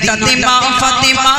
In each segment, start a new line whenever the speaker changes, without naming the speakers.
নটাতে মা ফাতেমা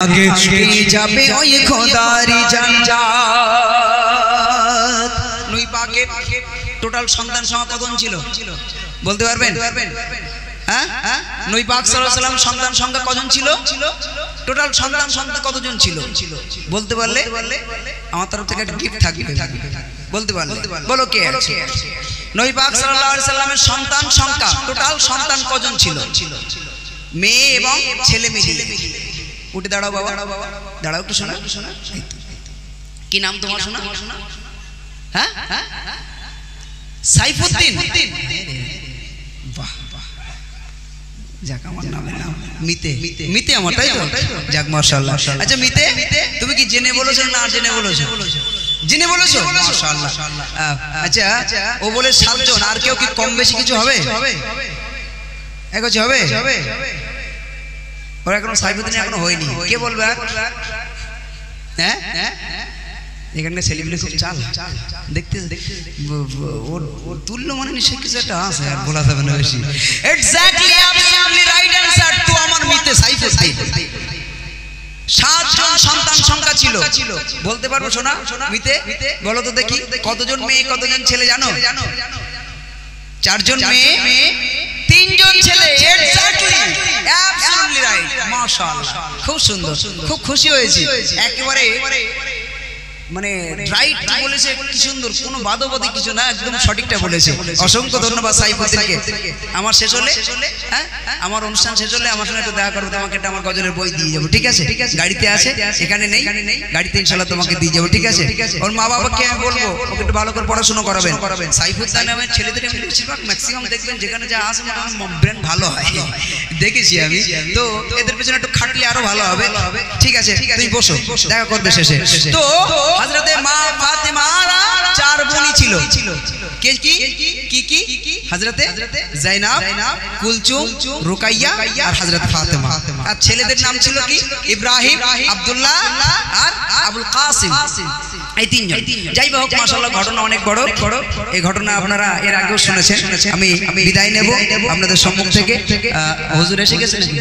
আগে যাবে ওই খোদারি জান্নাত। নূহ পাকের টোটাল সন্তান সংখ্যা কতজন ছিল বলতে পারবেন? হ্যাঁ, নূহ পাক সাল্লাল্লাহু আলাইহি ওয়াসাল্লাম সন্তান সংখ্যা কতজন ছিল? টোটাল সন্তান সংখ্যা কতজন ছিল বলতে পারলে আমার তরফ থেকে একটা গিফট থাকবে। বলতে পারলে বলো কে আছে? নূহ পাক সাল্লাল্লাহু আলাইহি ওয়াসাল্লামের সন্তান সংখ্যা টোটাল সন্তান কতজন ছিল? মেয়ে এবং ছেলে মিলে। উঠে দাঁড়াও বাবা, দাঁড়াও একটু শোনা। কি নাম তোমার শোনা? হ্যাঁ, সাইফুদ্দিন। বাহ বাহ, যাক আমার নামের নাম মিতে। মিতে আমার, তাই তো? যাক মাশাআল্লাহ। আচ্ছা মিতে, তুমি কি জেনে বলেছো না জেনে বলেছো? জেনে বলেছো, মাশাআল্লাহ। আচ্ছা ও বলে 7 জন, আর কেউ কি কম বেশি কিছু হবে? হবে? ওরা এখনো সাইফুদ্দিন এখনো হয়নি। কে বলবে? হ্যাঁ, এখানে সেলিব্রিটি খুব চাল দেখতে ওর তুল্য মানে নিশ্চয়ই কিছু একটা আছে, আর বলা যাবে না বেশি। Exactly, absolutely right answer to আমার মিতে সাইফুদ্দিন। 7 জন সন্তান সংখ্যা ছিল। বলতে পারবো শোনা? মিতে বলো তো দেখি, কতজন মেয়ে কতজন ছেলে জানো? 4 জন মেয়ে 3 জন ছেলে। এক্স্যাক্টলি, অ্যাবসলিউটলি রাইট, মাশাআল্লাহ, খুব সুন্দর, খুব খুশি হয়েছি। একেবারে মানে রাইট বলেছে, কি সুন্দর, কোনো বাদবাদী কিছু না, একদম সঠিকটা বলেছে। অসংখ্য ধন্যবাদ সাইফুদ্দিনকে। আমার শেষ হলে, হ্যাঁ আমার অনুষ্ঠান শেষ হলে আমার সঙ্গে একটু দেখা করো, তোমাকে একটা আমার গজলের বই দিয়ে যাবো, ঠিক আছে? গাড়িতে আছে, এখানে নেই, গাড়িতে ইনশাআল্লাহ তোমাকে দিয়ে যাবো, ঠিক আছে? ওর মা বাবাকে আমি বলবো ওকে একটু ভালো করে পড়াশোনা করাবেন। সাইফুদ্দিন নামের ছেলেদের বেশিরভাগ ম্যাক্সিমাম দেখবেন যেখানে যা আসে ব্রেন ভালো হয়, দেখেছি আমি তো। এদের পেছনে একটু খাটলে আরো ভালো হবে, ঠিক আছে? তুমি বসো, দেখা করবে শেষে। তো হযরতে মা ফাতেমার 4 বোনই ছিল। কে কি কি? হযরতে যায়েনব, কুলসুম, রুকাইয়া আর হযরত ফাতেমা। আর ছেলেদের নাম ছিল কি? ইব্রাহিম, আব্দুল্লাহ আর আবুল কাসিম। এই 3 জন। যাই হোক, মাশাআল্লাহ ঘটনা অনেক বড়। এই ঘটনা আপনারা এর আগেও শুনেছেন। আমি বিদায় নেব আপনাদের সম্মুখ থেকে। হুজুর এসে গেছেন নাকি?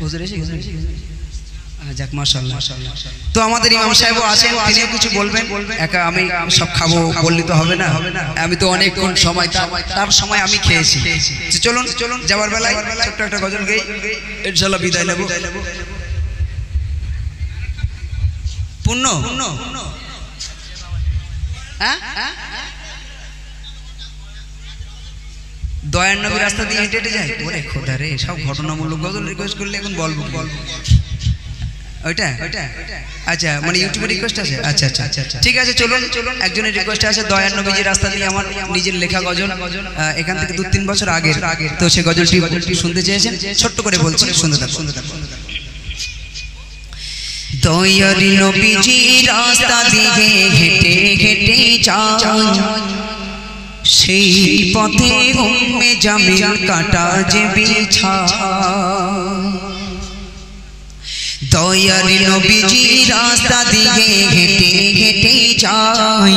হুজুর এসে গেছেন? যাক মাশাআল্লাহ। তো আমাদের ইমাম সাহেবও আছেন, তিনিও কিছু বলবেন। একা আমি সব খাবো বললে তো হবে না, আমি তো অনেকক্ষণ সময় তার সময় আমি খেয়েছি। চলুন যাওয়ার বেলায় ছোট্ট একটা গজল গাই, ইনশাআল্লাহ বিদায় নেব। পূর্ণ হ্যাঁ, দয়ার নবী রাস্তা দিয়ে হেঁটে হেঁটে যায়। ওরে খোদা রে, সব ঘটনামূলক গজল রিকোয়েস্ট করলে এখন বলবো ওইটা। আচ্ছা, মানে ইউটিউবে রিকোয়েস্ট আছে? আচ্ছা, ঠিক আছে, চলুন। একজনের রিকোয়েস্ট আছে দয়ার নবীজির রাস্তা দিয়ে, আমার নিজের লেখা গজল, এখান থেকে 2-3 বছর আগে। তো সেই গজলটি শুনতে চেয়েছেন, ছোট্ট করে বলছি, শুনতে থাকুন। দয়ার নবীজির রাস্তা দিয়ে হেঁটে হেঁটে যাই, সেই পথে উম্মে জামিল কাটা যে বিছায়। দয়ার নবীজি রাস্তা দিয়ে হেঁটে হেঁটে যায়,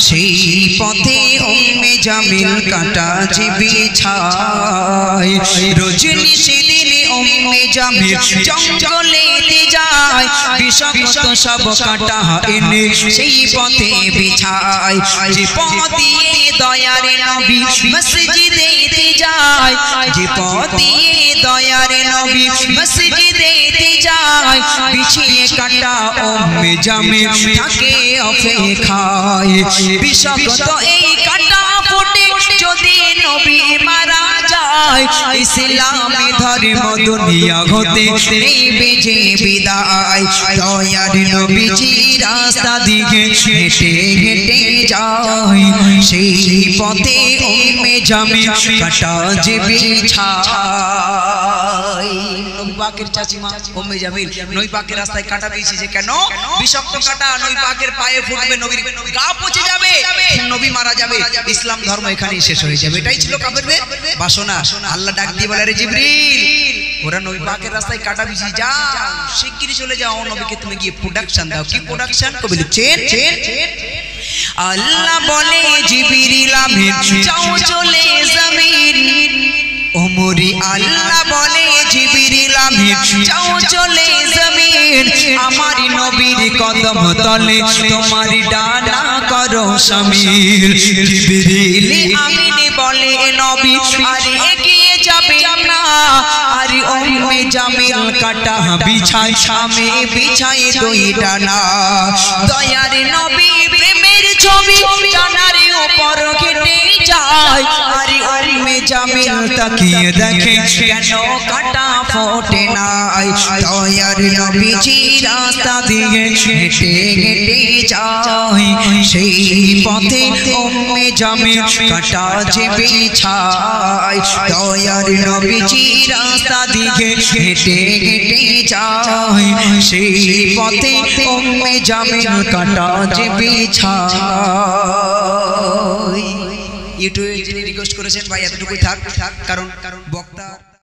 সেই পথে উম্মে জামিল কাটা যে বিছায়। রজনী সেদিনে উম্মে জামিল জঙ্গলেতে যায়, বিষাক্ত সব কাটা এনে সেই পথে বিছায়। যে পথ দিয়ে দয়ার নবী মসজিদেতে যায়, যে পথ দিয়ে দয়ার নবী মসজিদেতে যায়, বিছিয়ে কাটা উম্মে জামিল থাকে অপেক্ষায়। বিষাক্ত এই কাটা ফুটে যদি নবী মারা যায়, ইসলামী ধর্ম দুনিয়া হতে নেবে যে বিদায়। দয়ার নবীজি রাস্তা দিকে হেঁটে হেঁটে যায়, সেই পথে উম্মে জামিল কাটা যে বিছায়। নবী পাকের চাচিমা উম্মে জামিল নবী পাকের রাস্তায় কাটা বিছিয়েছে কেন? বিষাক্ত কাটা নবী পাকের পায়ে ফুটবে, নবীর গা পচে যাবে, নবী মারা যাবে, ইসলাম ধর্ম এখানেই শেষ হয়ে যাবে। এটাই ছিল কাফেরদের বাসনা। আল্লাহ ডাক দিয়ে বলে, রে জিবরিল, ওরা নবী পাকের রাস্তায় কাটা বিছিয়ে যাও, শিগগিরই চলে যাও, নবীকে তুমি গিয়ে প্রোডাকশন দাও। কি প্রোডাকশন? কবি লিখছেন, আল্লাহ বলে জিবরিল আমিন যাও চলে জমিন, ওমরি আল্লাহ বলে জিবরিল আমিন যাও চলে জমিন, আমার নবীর কদম তলে তোমার ডানা করো শামিল। জিবরিল আমিন বলে নবী আর এগিয়ে যাবে না, আর উম্মে জামিল কাটা বিছায়, আমি বিছায় দুই ডানা। দয়ার নবী প্রেমের ছবি ডানার উপর কেটে যায়, আর উম্মে জামিল তাকিয়ে দেখে কেন কাটা ফোটে নাই। দয়ার নবীজি রাস্তা দিয়ে হেঁটে হেঁটে যায়, সেই পথে উম্মে জামিল কাটা যে বিছায়। দয়ার নবীজি রাস্তা দিয়ে হেঁটে হেঁটে যায়, সেই পথে উম্মে জামিল কাটা যে বিছায়। ইউটিউবে যিনি রিকোয়েস্ট করেছেন ভাই এতটুকুই থাক, কারণ বক্তা